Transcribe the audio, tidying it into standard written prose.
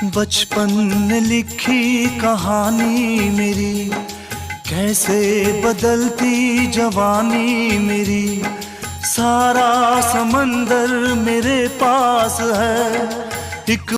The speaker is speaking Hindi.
बचपन ने लिखी कहानी मेरी, कैसे बदलती जवानी मेरी। सारा समंदर मेरे पास है, एक